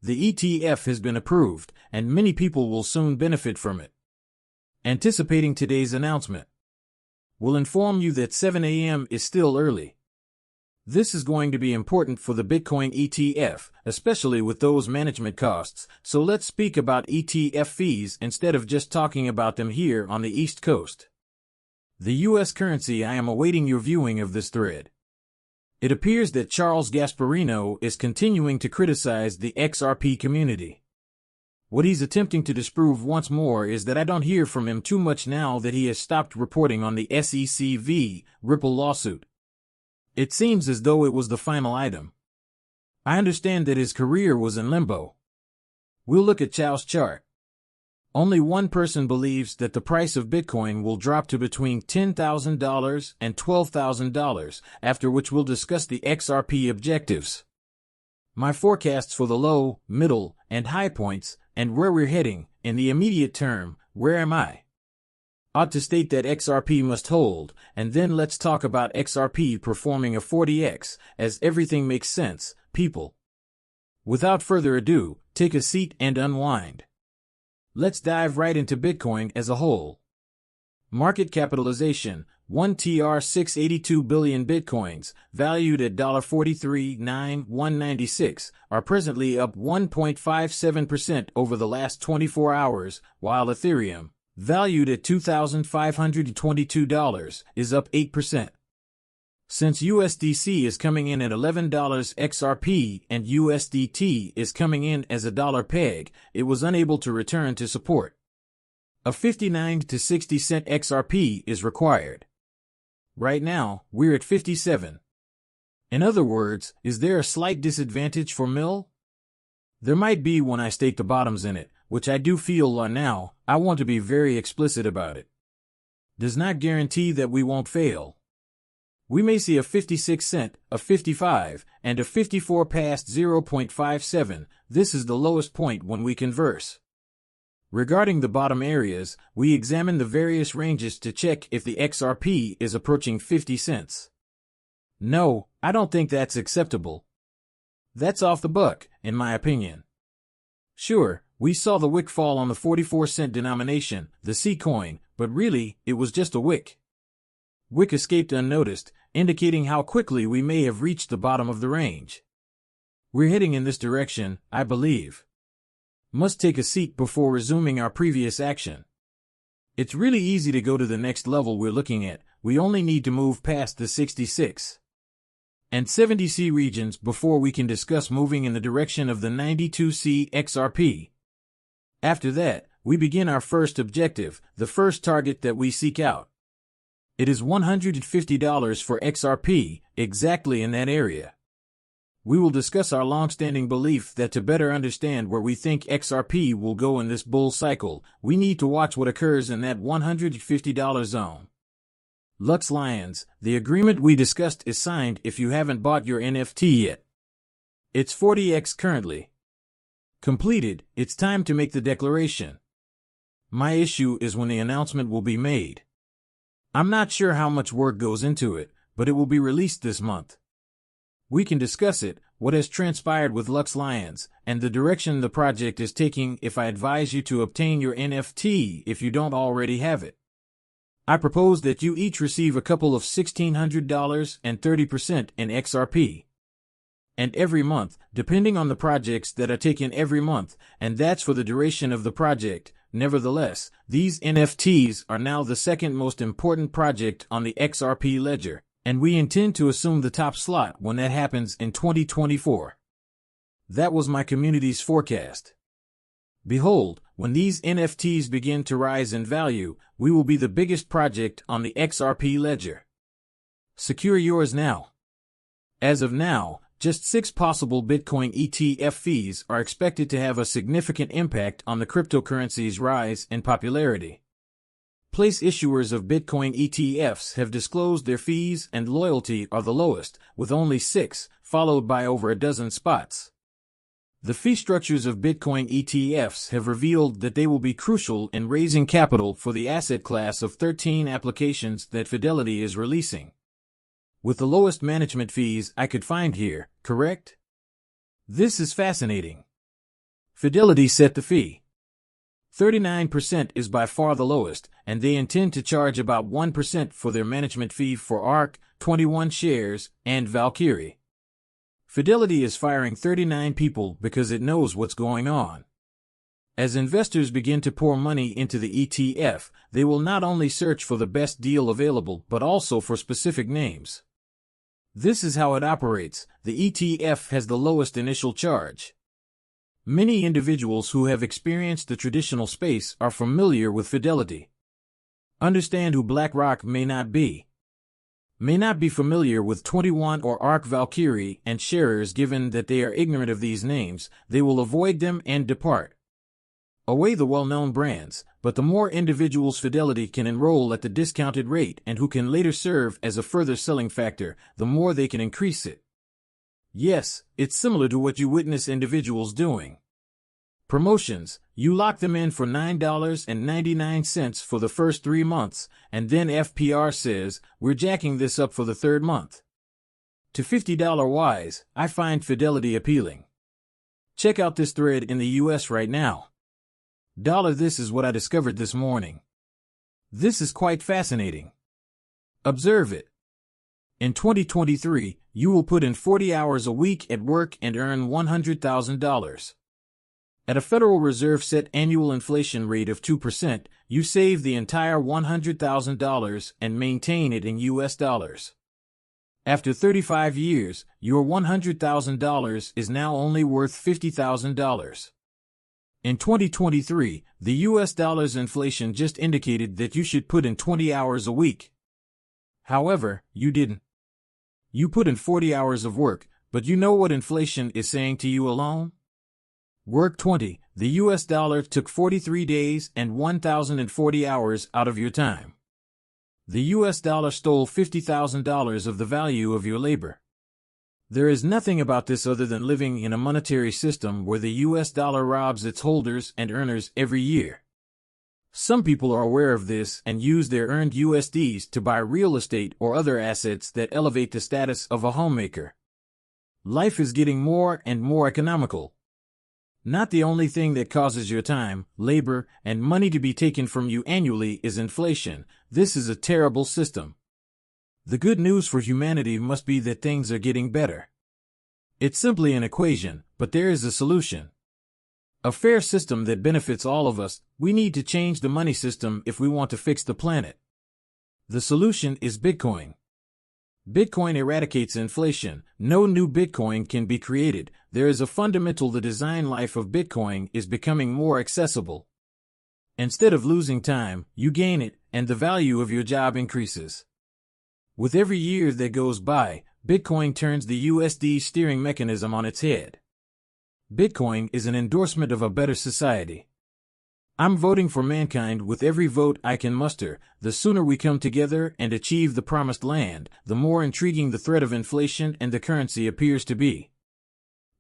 The ETF has been approved, and many people will soon benefit from it. Anticipating today's announcement, we'll inform you that 7 a.m. is still early. This is going to be important for the Bitcoin ETF, especially with those management costs, so let's speak about ETF fees instead of just talking about them here on the East Coast. The U.S. currency. I am awaiting your viewing of this thread. It appears that Charles Gasparino is continuing to criticize the XRP community. What he's attempting to disprove once more is that I don't hear from him too much now that he has stopped reporting on the SEC v. Ripple lawsuit. It seems as though it was the final item. I understand that his career was in limbo. We'll look at Chow's chart. Only one person believes that the price of Bitcoin will drop to between $10,000 and $12,000, after which we'll discuss the XRP objectives. My forecasts for the low, middle, and high points, and where we're heading, in the immediate term. Where am I? Ought to state that XRP must hold, and then let's talk about XRP performing a 40x, as everything makes sense, people. Without further ado, take a seat and unwind. Let's dive right into Bitcoin as a whole. Market capitalization, 1tr billion Bitcoins, valued at $43,996, are presently up 1.57% over the last 24 hours, while Ethereum, valued at $2,522, is up 8%. Since USDC is coming in at $11 XRP and USDT is coming in as a dollar peg, it was unable to return to support. A 59 to 60 cent XRP is required. Right now, we're at 57. In other words, is there a slight disadvantage for MIL? There might be when I state the bottoms in it, which I do feel are now. I want to be very explicit about it. Does not guarantee that we won't fail. We may see a 56 cent, a 55, and a 54 past 0.57. This is the lowest point when we converse. Regarding the bottom areas, we examine the various ranges to check if the XRP is approaching 50 cents. No, I don't think that's acceptable. That's off the buck, in my opinion. Sure, we saw the wick fall on the 44-cent denomination, the C coin, but really, it was just a wick. Wick escaped unnoticed, indicating how quickly we may have reached the bottom of the range. We're heading in this direction, I believe. Must take a seat before resuming our previous action. It's really easy to go to the next level we're looking at. We only need to move past the 66 and 70C regions before we can discuss moving in the direction of the 92C XRP. After that, we begin our first objective, the first target that we seek out. It is $150 for XRP, exactly in that area. We will discuss our long-standing belief that to better understand where we think XRP will go in this bull cycle, we need to watch what occurs in that $150 zone. Lux Lions, the agreement we discussed is signed if you haven't bought your NFT yet. It's 40x currently. Completed, it's time to make the declaration. My issue is when the announcement will be made. I'm not sure how much work goes into it, but it will be released this month. We can discuss it, what has transpired with Lux Lions, and the direction the project is taking if I advise you to obtain your NFT if you don't already have it. I propose that you each receive a couple of $1,600 and 30% in XRP. And every month, depending on the projects that are taken every month, and that's for the duration of the project. Nevertheless, these NFTs are now the second most important project on the XRP ledger, and we intend to assume the top slot when that happens in 2024. That was my community's forecast. Behold, when these NFTs begin to rise in value, we will be the biggest project on the XRP ledger. Secure yours now. As of now, just 6 possible Bitcoin ETF fees are expected to have a significant impact on the cryptocurrency's rise in popularity. Place issuers of Bitcoin ETFs have disclosed their fees and loyalty are the lowest, with only 6, followed by over a dozen spots. The fee structures of Bitcoin ETFs have revealed that they will be crucial in raising capital for the asset class of 13 applications that Fidelity is releasing. With the lowest management fees I could find here, correct? This is fascinating. Fidelity set the fee. 39% is by far the lowest, and they intend to charge about 1% for their management fee for ARK, 21 shares, and Valkyrie. Fidelity is firing 39 people because it knows what's going on. As investors begin to pour money into the ETF, they will not only search for the best deal available but also for specific names. This is how it operates. The ETF has the lowest initial charge. Many individuals who have experienced the traditional space are familiar with Fidelity. Understand who BlackRock may not be. May not be familiar with 21 or ARK Valkyrie and sharers. Given that they are ignorant of these names, they will avoid them and depart. Away the well-known brands, but the more individuals Fidelity can enroll at the discounted rate and who can later serve as a further selling factor, the more they can increase it. Yes, it's similar to what you witness individuals doing. Promotions, you lock them in for $9.99 for the first 3 months, and then FPR says, we're jacking this up for the 3rd month. To $50 wise, I find Fidelity appealing. Check out this thread in the US right now. This is what I discovered this morning. This is quite fascinating. Observe it. In 2023, you will put in 40 hours a week at work and earn $100,000. At a Federal Reserve set annual inflation rate of 2%, you save the entire $100,000 and maintain it in US dollars. After 35 years, your $100,000 is now only worth $50,000. In 2023, the US dollar's inflation just indicated that you should put in 20 hours a week. However, you didn't. You put in 40 hours of work, but you know what inflation is saying to you alone? Work 20. The US dollar took 43 days and 1,040 hours out of your time. The US dollar stole $50,000 of the value of your labor. There is nothing about this other than living in a monetary system where the US dollar robs its holders and earners every year. Some people are aware of this and use their earned USDs to buy real estate or other assets that elevate the status of a homemaker. Life is getting more and more economical. Not the only thing that causes your time, labor, and money to be taken from you annually is inflation. This is a terrible system. The good news for humanity must be that things are getting better. It's simply an equation, but there is a solution. A fair system that benefits all of us. We need to change the money system if we want to fix the planet. The solution is Bitcoin. Bitcoin eradicates inflation. No new Bitcoin can be created. There is a fundamental: the design life of Bitcoin is becoming more accessible. Instead of losing time, you gain it, and the value of your job increases. With every year that goes by, Bitcoin turns the USD steering mechanism on its head. Bitcoin is an endorsement of a better society. I'm voting for mankind with every vote I can muster. The sooner we come together and achieve the promised land, the more intriguing the threat of inflation and the currency appears to be.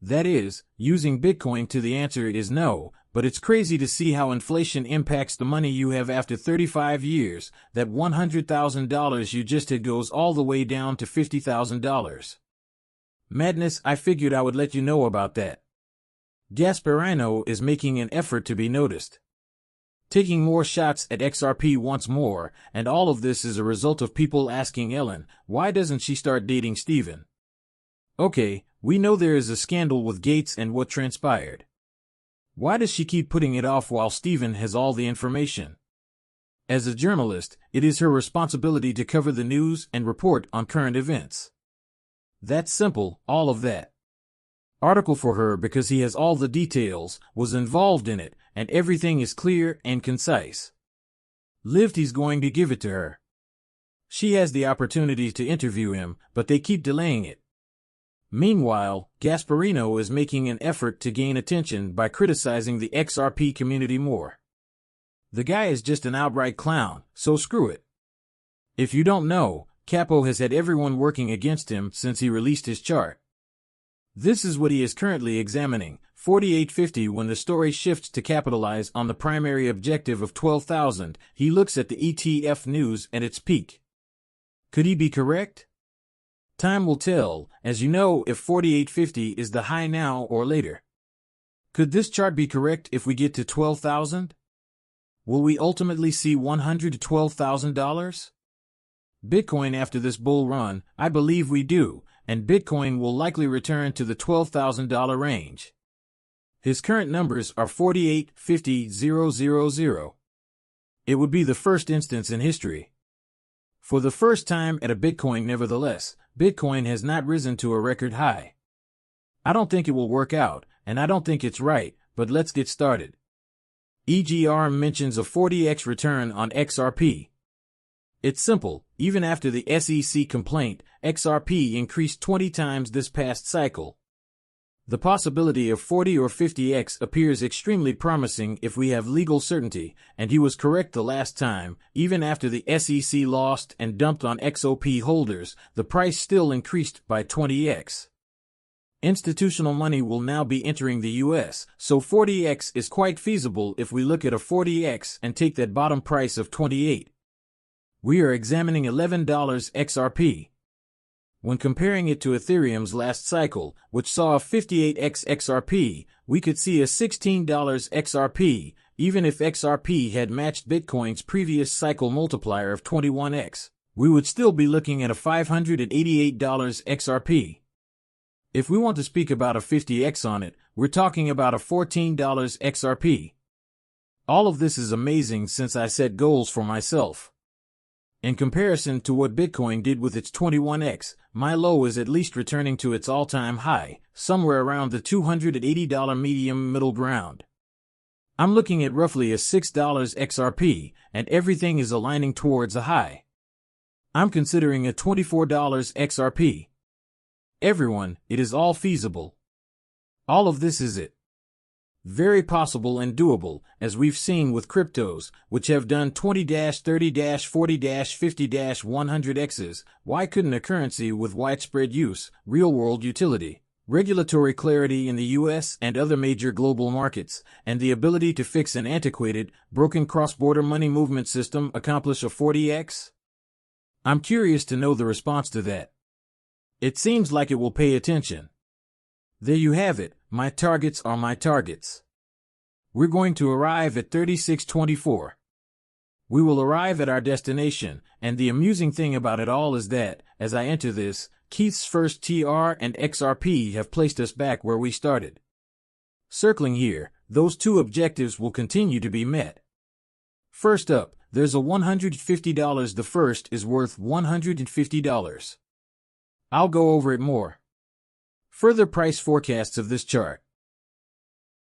That is, using Bitcoin to the answer is no, but it's crazy to see how inflation impacts the money you have after 35 years. That $100,000 you just had goes all the way down to $50,000. Madness. I figured I would let you know about that. Gasparino is making an effort to be noticed. Taking more shots at XRP once more, and all of this is a result of people asking Ellen, why doesn't she start dating Steven? Okay, we know there is a scandal with Gates and what transpired. Why does she keep putting it off while Steven has all the information? As a journalist, it is her responsibility to cover the news and report on current events. That's simple, all of that. Article for her because he has all the details, was involved in it, and everything is clear and concise. Lived, he's going to give it to her. She has the opportunity to interview him, but they keep delaying it. Meanwhile, Gasparino is making an effort to gain attention by criticizing the XRP community more. The guy is just an outright clown, so screw it. If you don't know, Capo has had everyone working against him since he released his chart. This is what he is currently examining, 4850. When the story shifts to capitalize on the primary objective of 12,000, he looks at the ETF news at its peak. Could he be correct? Time will tell, as you know, if 4850 is the high now or later. Could this chart be correct if we get to 12,000? Will we ultimately see $112,000? Bitcoin after this bull run, I believe we do, and Bitcoin will likely return to the $12,000 range. His current numbers are 48, 50, 000. It would be the first instance in history. For the first time at a Bitcoin, nevertheless, Bitcoin has not risen to a record high. I don't think it will work out, and I don't think it's right, but let's get started. EGR mentions a 40x return on XRP. It's simple. Even after the SEC complaint, XRP increased 20 times this past cycle. The possibility of 40 or 50x appears extremely promising if we have legal certainty, and he was correct the last time. Even after the SEC lost and dumped on XOP holders, the price still increased by 20x. Institutional money will now be entering the US, so 40x is quite feasible if we look at a 40x and take that bottom price of 28. We are examining $11 XRP. When comparing it to Ethereum's last cycle, which saw a 58x XRP, we could see a $16 XRP, even if XRP had matched Bitcoin's previous cycle multiplier of 21x. We would still be looking at a $588 XRP. If we want to speak about a 50x on it, we're talking about a $14 XRP. All of this is amazing since I set goals for myself. In comparison to what Bitcoin did with its 21x, my low is at least returning to its all-time high, somewhere around the $280 medium middle ground. I'm looking at roughly a $6 XRP, and everything is aligning towards a high. I'm considering a $24 XRP. Everyone, it is all feasible. All of this is it. Very possible and doable, as we've seen with cryptos, which have done 20-30-40-50-100x's. Why couldn't a currency with widespread use, real-world utility, regulatory clarity in the US and other major global markets, and the ability to fix an antiquated, broken cross-border money movement system accomplish a 40x? I'm curious to know the response to that. It seems like it will pay attention. There you have it. My targets are my targets. We're going to arrive at 3624. We will arrive at our destination, and the amusing thing about it all is that, as I enter this, Keith's first TR and XRP have placed us back where we started. Circling here, those two objectives will continue to be met. First up, there's a $150. The first is worth $150. I'll go over it more. Further price forecasts of this chart.